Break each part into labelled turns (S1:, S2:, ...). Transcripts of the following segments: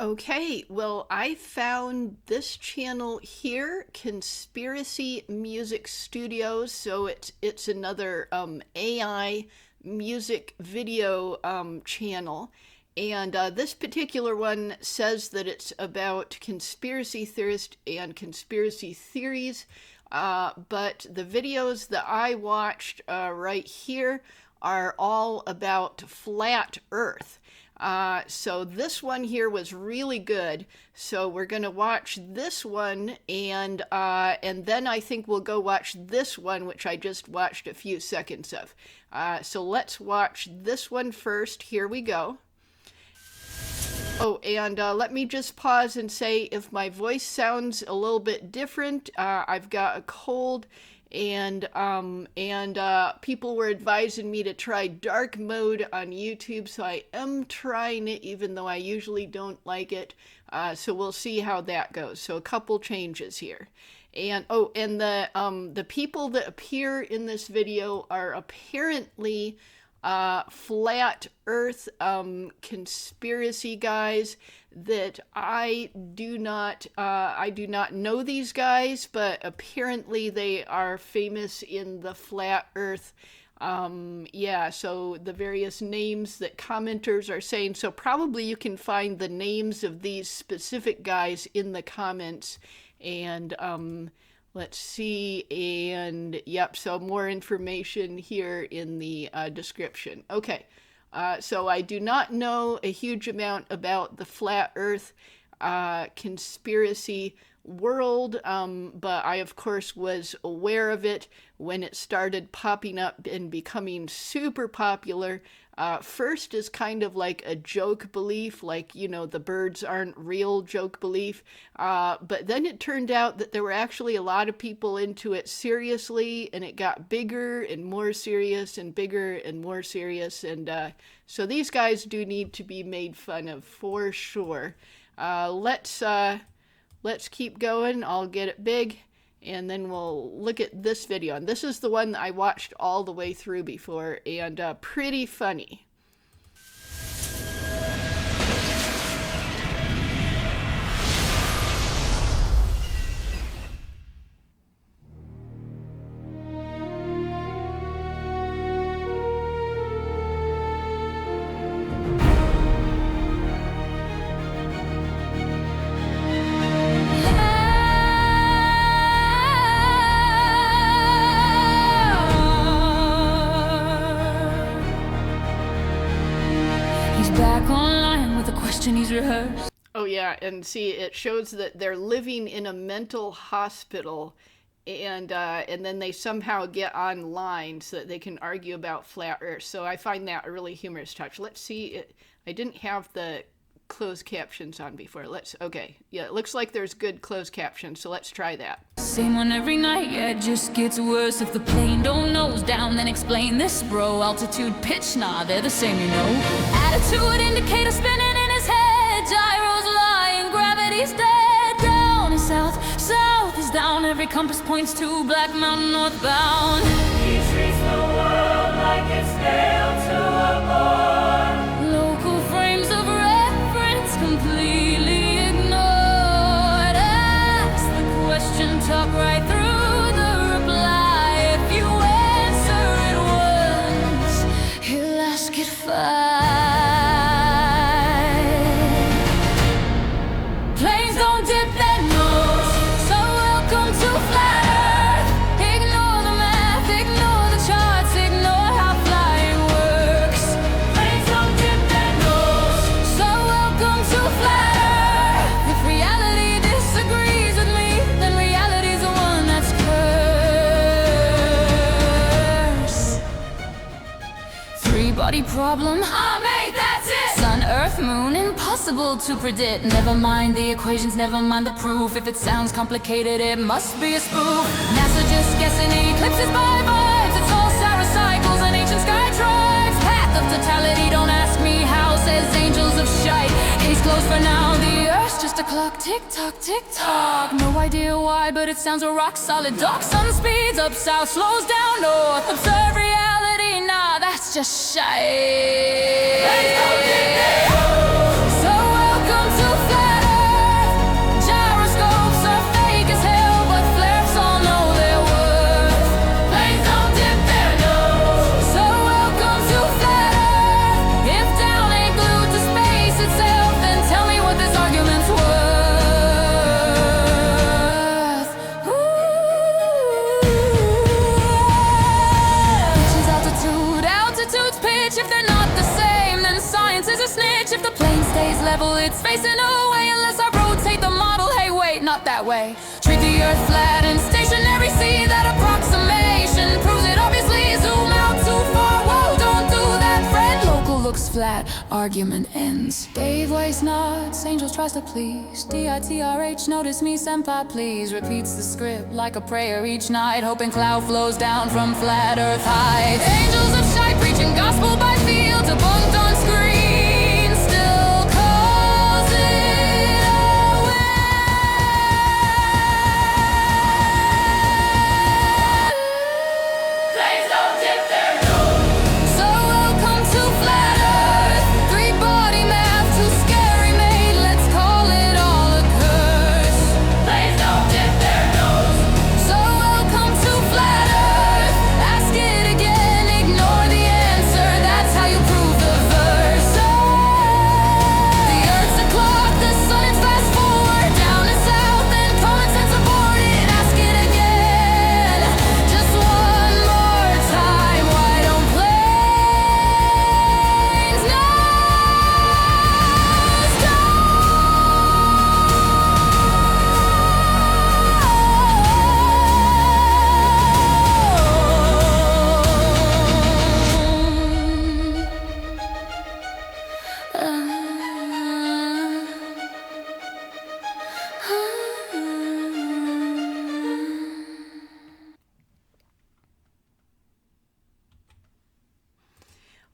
S1: Okay, well, I found this channel here, Conspiracy Music Studios. So it's another AI music video channel. And this particular one says that it's about conspiracy theorists and conspiracy theories. But the videos that I watched right here are all about flat Earth. So this one here was really good. So we're going to watch this one, and then I think we'll go watch this one, which I just watched a few seconds of. So let's watch this one first. Here we go. Oh, and let me just pause and say if my voice sounds a little bit different, I've got a cold. And people were advising me to try dark mode on YouTube, so I am trying it, even though I usually don't like it. So we'll see how that goes. So a couple changes here. And oh, and the people that appear in this video are apparently flat Earth conspiracy guys that I do not know these guys, but apparently they are famous in the flat Earth. Yeah, so the various names that commenters are saying. So probably you can find the names of these specific guys in the comments. And let's see, and yep, so more information here in the description. Okay, so I do not know a huge amount about the flat Earth conspiracy world, but I of course was aware of it when it started popping up and becoming super popular. First is kind of like a joke belief, like, you know, the birds aren't real joke belief. But then it turned out that there were actually a lot of people into it seriously, and it got bigger and more serious and bigger and more serious. And so these guys do need to be made fun of for sure. Let's keep going. I'll get it big. And then we'll look at this video. And this is the one that I watched all the way through before, and pretty funny.
S2: Back online with a question he's rehearsed.
S1: Oh yeah, and see, it shows that they're living in a mental hospital, and then they somehow get online so that they can argue about flat Earth. So I find that a really humorous touch. Let's see it. I didn't have the closed captions on before. Okay, yeah, it looks like there's good closed captions, so let's try that.
S2: Same one every night, yeah, it just gets worse. If the plane don't nose down, then explain this, bro. Altitude, pitch, nah, they're the same, you know. Attitude, indicator spinning in his head. Gyros lying, gravity's dead. Down is south, south is down. Every compass points to Black Mountain northbound.
S3: He treats the world like it's nailed to a board.
S2: Local frames of reference completely ignored. Ask the question, talk right through the reply. If you answer it once, he'll ask it five. Planes don't dip their nose, so welcome to flat Earth. Ignore the math, ignore the charts, ignore how flying works.
S3: Planes don't dip their nose.
S2: So welcome to flat Earth. If reality disagrees with me, then reality's the one that's cursed. Three-body problem, I made that's it. Sun, Earth, Moon, impossible to predict. Never mind the equations, never mind the proof. If it sounds complicated, it must be a spoof. NASA just guessing eclipses by vibes. It's all Sarah cycles and ancient sky tribes. Path of totality, don't ask me how, says angels of shite. Case closed for now, the Earth's just a clock. Tick tock, tick tock. No idea why, but it sounds a rock solid. Dark sun speeds up south, slows down north. Observe reality, nah, that's just shite. So welcome to flat eyes level, it's facing away unless I rotate the model. Hey, wait, not that way. Treat the earth flat and stationary. See that approximation proves it obviously. Zoom out too far. Whoa, don't do that, friend. Local looks flat, argument ends. Dave Weiss nods, Angels tries to please. DITRH, notice me, senpai, please. Repeats the script like a prayer each night, hoping cloud flows down from flat earth heights. Angels of Shai preaching gospel by field, debunked on screen, still calls it away.
S3: Flames don't dip their nose.
S2: So welcome to flat earth. Three-body math, too scary made. Let's call it all a curse.
S3: Flames don't dip their nose.
S2: So welcome to flat earth. Ask it again, ignore the answer. That's how you prove the verse. The earth's a clock, the sun is fast forward. Down and south and common sense aboard it. Ask it again, just one more time. Why don't planes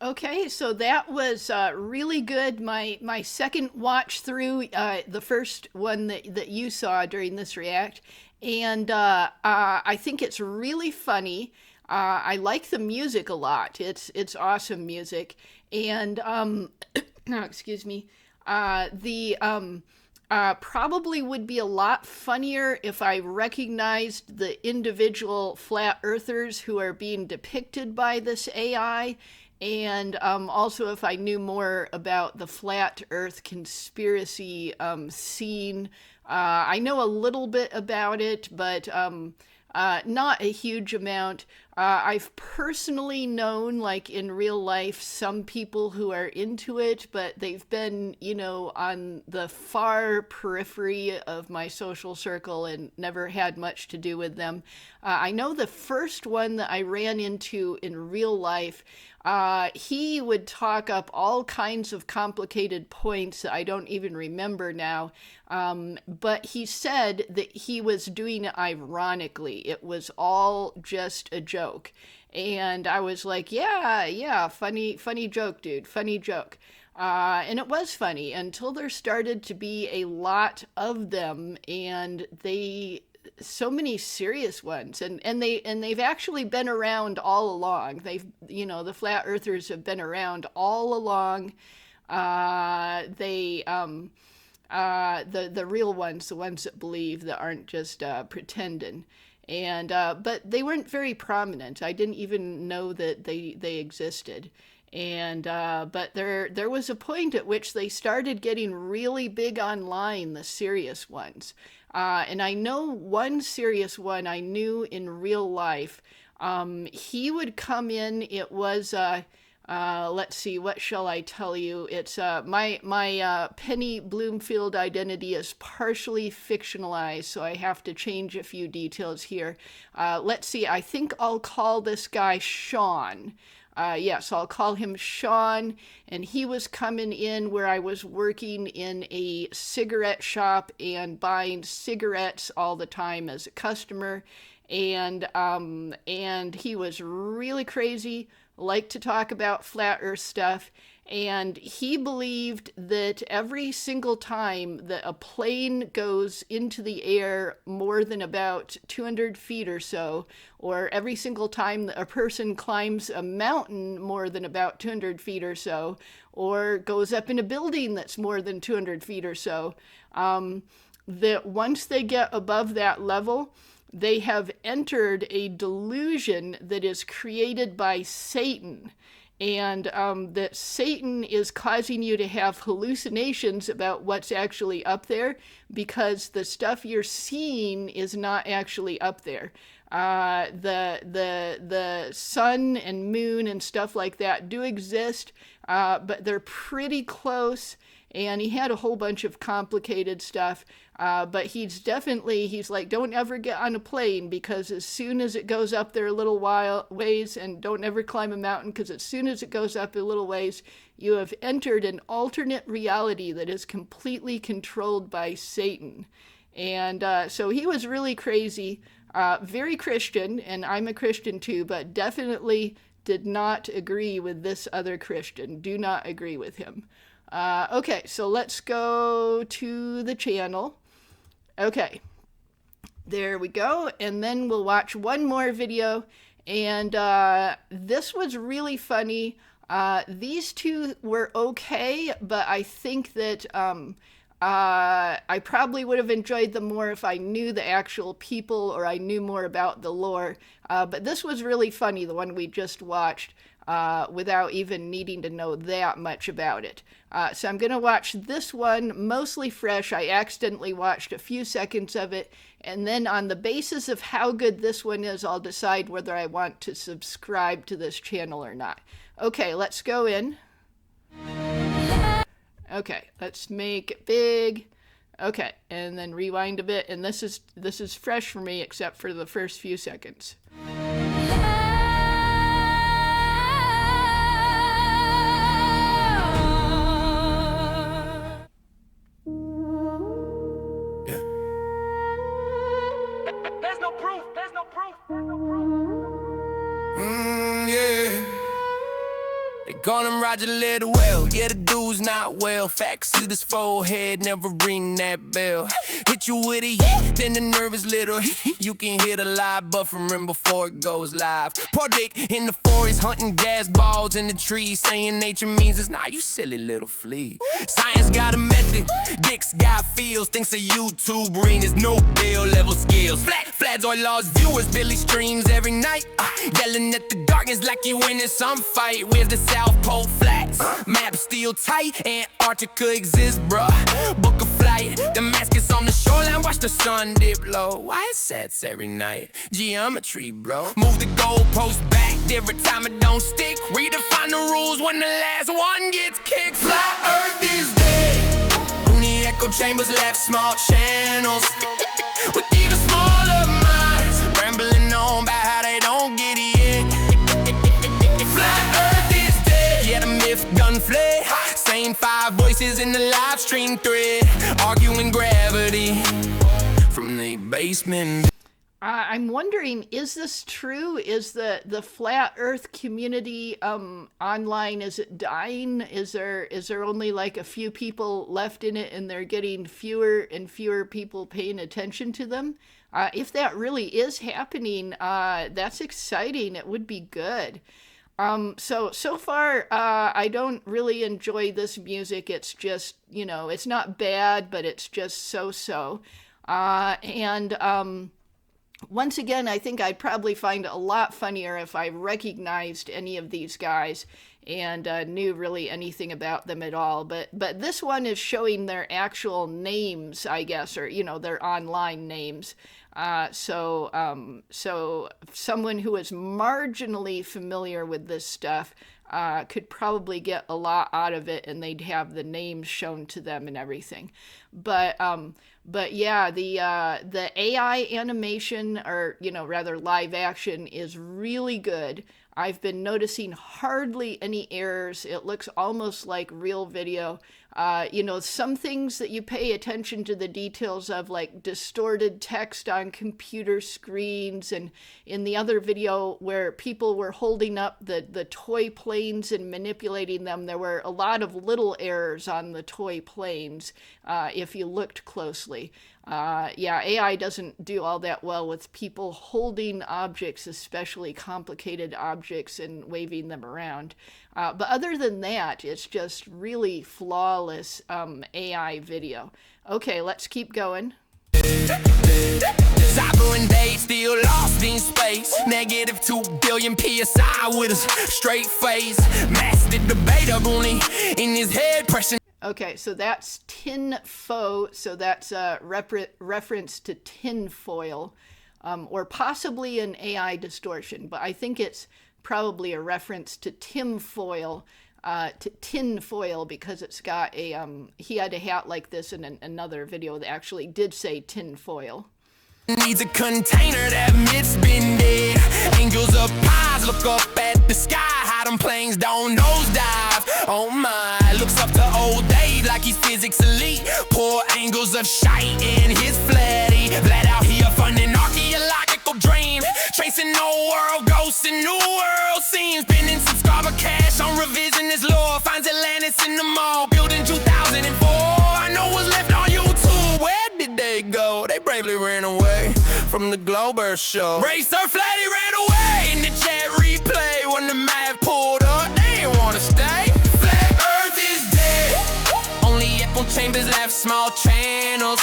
S1: Okay, so that was really good. My second watch through, the first one that you saw during this react, and I think it's really funny. I like the music a lot. It's awesome music, and excuse me. The probably would be a lot funnier if I recognized the individual flat earthers who are being depicted by this AI. And also if I knew more about the flat earth conspiracy scene. I know a little bit about it, but not a huge amount. I've personally known, like in real life, some people who are into it, but they've been, on the far periphery of my social circle and never had much to do with them. I know the first one that I ran into in real life, he would talk up all kinds of complicated points that I don't even remember now. But he said that he was doing it ironically. It was all just a joke. And I was like, yeah, funny joke, dude, funny joke. And it was funny until there started to be a lot of them, and so many serious ones, and they've actually been around all along. The flat earthers have been around all along. The real ones, the ones that believe, that aren't just pretending. And but they weren't very prominent. I didn't even know that they existed. And but there was a point at which they started getting really big online, the serious ones. And I know one serious one I knew in real life. He would come in. It was let's see, what shall I tell you? It's my Penny Bloomfield identity is partially fictionalized, so I have to change a few details here. Let's see, I think I'll call this guy Sean. Yes, I'll call him Sean, and he was coming in where I was working in a cigarette shop and buying cigarettes all the time as a customer, and he was really crazy, liked to talk about flat earth stuff, and he believed that every single time that a plane goes into the air more than about 200 feet or so, or every single time that a person climbs a mountain more than about 200 feet or so, or goes up in a building that's more than 200 feet or so, that once they get above that level, they have entered a delusion that is created by Satan, and that Satan is causing you to have hallucinations about what's actually up there, because the stuff you're seeing is not actually up there. The sun and moon and stuff like that do exist, but they're pretty close. and he had a whole bunch of complicated stuff. But he's like, don't ever get on a plane, because as soon as it goes up there a little ways, and don't ever climb a mountain, because as soon as it goes up a little ways, you have entered an alternate reality that is completely controlled by Satan. And so he was really crazy, very Christian, and I'm a Christian too, but definitely did not agree with this other Christian. Do not agree with him. Okay, so let's go to the channel. Okay, there we go. And then we'll watch one more video. And this was really funny. These two were okay, but I think that I probably would have enjoyed them more if I knew the actual people, or I knew more about the lore. But this was really funny, the one we just watched, without even needing to know that much about it. So I'm going to watch this one, mostly fresh. I accidentally watched a few seconds of it, and then on the basis of how good this one is, I'll decide whether I want to subscribe to this channel or not. Okay, let's go in. Okay, let's make it big. Okay, and then rewind a bit, and this is fresh for me, except for the first few seconds.
S3: There's no proof.
S4: Yeah. They call him Roger Little Well. Yeah, the dude's not well. Facts to this forehead, never ring that bell. Hit you with a yeah, then the nervous little you can hear the live buffering before it goes live. Project in the forest, hunting gas balls in the trees, saying nature means it's not, you silly little flea. Science got a method, dicks got feels, thinks a YouTube ring is no deal, level skills. Flads or lost viewers, Billy streams every night, yelling at the darkness like you winning some fight. Where's the South Pole flats? Map still tight, Antarctica exists, bruh. Book a flight, Damascus on the shoreline, watch the sun dip low. Why it sets every night? Geometry, bro. Move the goalpost back every time it don't stick. Redefine the rules when the last one gets kicked. Flat Earth is dead. Only echo chambers left, small channels with even smaller minds, rambling on about how they don't get it. Flat Earth is dead. Yeah, the myth gun fled. Same 5 voices in the live stream thread, arguing gravity from the basement.
S1: I'm wondering, is this true? Is the flat Earth community online, is it dying? Is there only like a few people left in it, and they're getting fewer and fewer people paying attention to them? If that really is happening, that's exciting. It would be good. So far, I don't really enjoy this music. It's just, it's not bad, but it's just so-so. Once again, I think I'd probably find it a lot funnier if I recognized any of these guys and knew really anything about them at all. But this one is showing their actual names, I guess, or, their online names. So someone who is marginally familiar with this stuff could probably get a lot out of it, and they'd have the names shown to them and everything. But yeah, the AI animation, or rather live action, is really good. I've been noticing hardly any errors. It looks almost like real video. Some things that you pay attention to the details of, like distorted text on computer screens, and in the other video where people were holding up the toy planes and manipulating them, there were a lot of little errors on the toy planes if you looked closely. Yeah, AI doesn't do all that well with people holding objects, especially complicated objects, and waving them around. But other than that, it's just really flawless AI video. Okay, let's keep going.
S4: Cyber invade, still lost in space. Negative 2 billion PSI with a straight face. Master debater only in his head pressing.
S1: Okay, so that's tinfoil, so that's a reference to tinfoil, or possibly an AI distortion, but I think it's probably a reference to tinfoil, tin foil, because it's got a he had a hat like this in another video that actually did say tin foil.
S4: Needs a container that myth's been dead. Angels up high, look up at the sky. How them planes don't nosedive. Oh my, looks up to old Dave like he's physics elite. Poor angles of shite in his flatty. Flat out here funding archaeological dream. Tracing old world ghosts and new world scenes. Spending some scarber cash on revisionist lore. Finds Atlantis in the mall, building 2004. I know what's left on YouTube. Where did they go? They bravely ran away from the Glober show. Ray Sir Flatty ran away in the chat replay. When the map pulled up, they didn't wanna stay. Flat Earth is dead. Only echo chambers left, small channels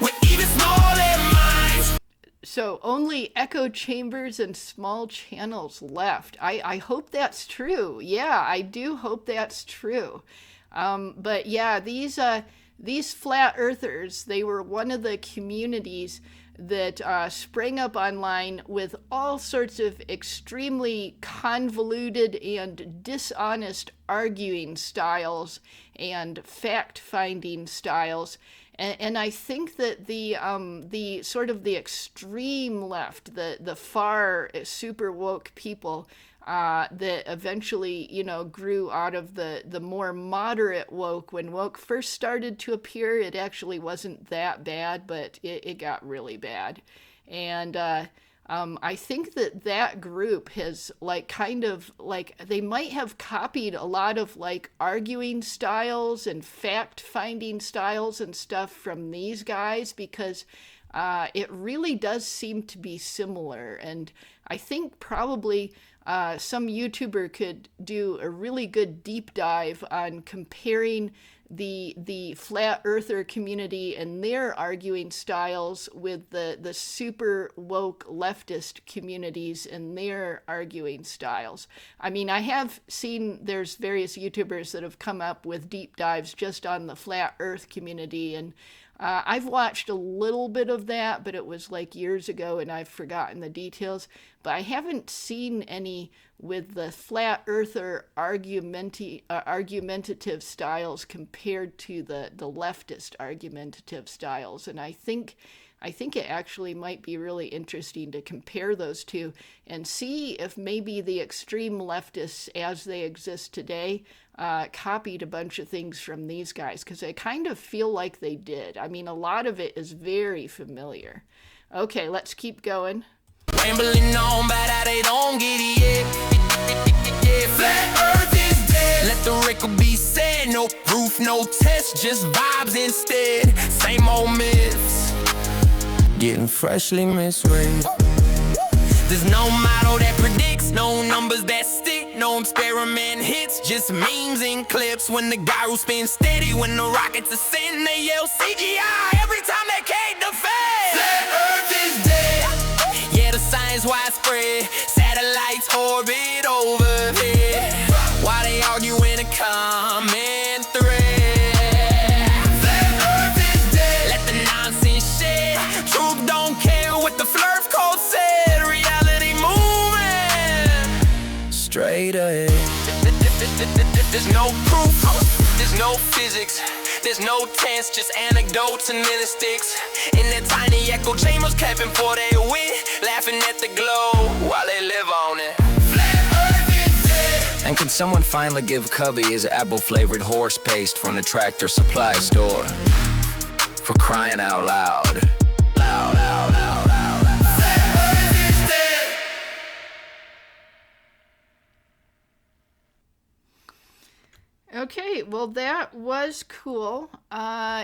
S4: with even smaller minds.
S1: So only echo chambers and small channels left. I hope that's true. Yeah, I do hope that's true. But yeah, these flat earthers, they were one of the communities that sprang up online with all sorts of extremely convoluted and dishonest arguing styles and fact-finding styles. And I think that the sort of the extreme left, the far super woke people that eventually, you know, grew out of the more moderate woke. When woke first started to appear, it actually wasn't that bad, but it got really bad. And I think that group has kind of they might have copied a lot of arguing styles and fact-finding styles and stuff from these guys, because it really does seem to be similar. And I think probably some YouTuber could do a really good deep dive on comparing the flat earther community and their arguing styles with the super woke leftist communities and their arguing styles. I mean, I have seen there's various YouTubers that have come up with deep dives just on the flat earth community, and I've watched a little bit of that, but it was years ago and I've forgotten the details. But I haven't seen any with the flat earther argumentative styles compared to the leftist argumentative styles. And I think it actually might be really interesting to compare those two and see if maybe the extreme leftists as they exist today copied a bunch of things from these guys, because I kind of feel like they did. I mean, a lot of it is very familiar. Okay, let's keep going.
S4: Rambling on about how they don't get it. Flat Earth is dead. Let the record be said. No proof, no test, just vibes instead. Same old myths, getting freshly misread. There's no model that predicts, no numbers that stick, no experiment hits, just memes and clips. When the gyro spins steady, when the rockets ascend, they yell CGI every time they can't defend. Flat Earth is dead. Yeah, the science widespread, satellites orbit overhead. Why they argue in a comment thread? Flat Earth is dead. Let the nonsense shed. Truth don't care what the flirt code said. Reality moving straight ahead. There's no proof, there's no physics, there's no tense, just anecdotes and mystics. In their tiny echo chambers, clapping for their win, laughing at the glow while they live on it. Flat Earth is dead.
S5: And can someone finally give Cubby his apple-flavored horse paste from the Tractor Supply store? For crying out loud. Loud, loud, loud, loud, loud.
S4: Flat Earth is dead.
S1: Okay, well, that was cool.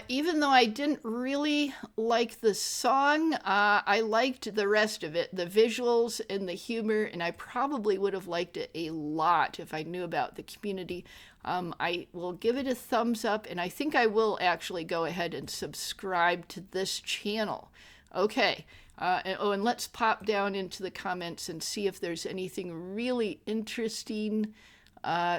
S1: Even though I didn't really like the song, I liked the rest of it, the visuals and the humor, and I probably would have liked it a lot if I knew about the community. I will give it a thumbs up, and I think I will actually go ahead and subscribe to this channel. Okay, and let's pop down into the comments and see if there's anything really interesting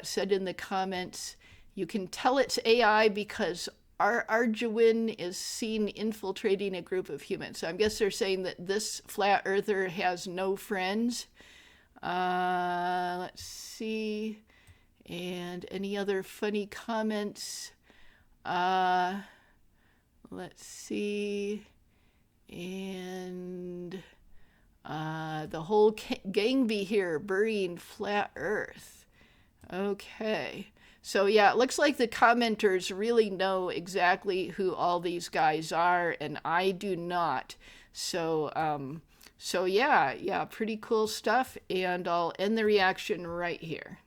S1: said in the comments. You can tell it's AI because Arjuin is seen infiltrating a group of humans. So I guess they're saying that this flat earther has no friends. Let's see. And any other funny comments? Let's see. And the whole gang be here burying flat earth. Okay. So yeah, it looks like the commenters really know exactly who all these guys are, and I do not. So yeah, pretty cool stuff, and I'll end the reaction right here.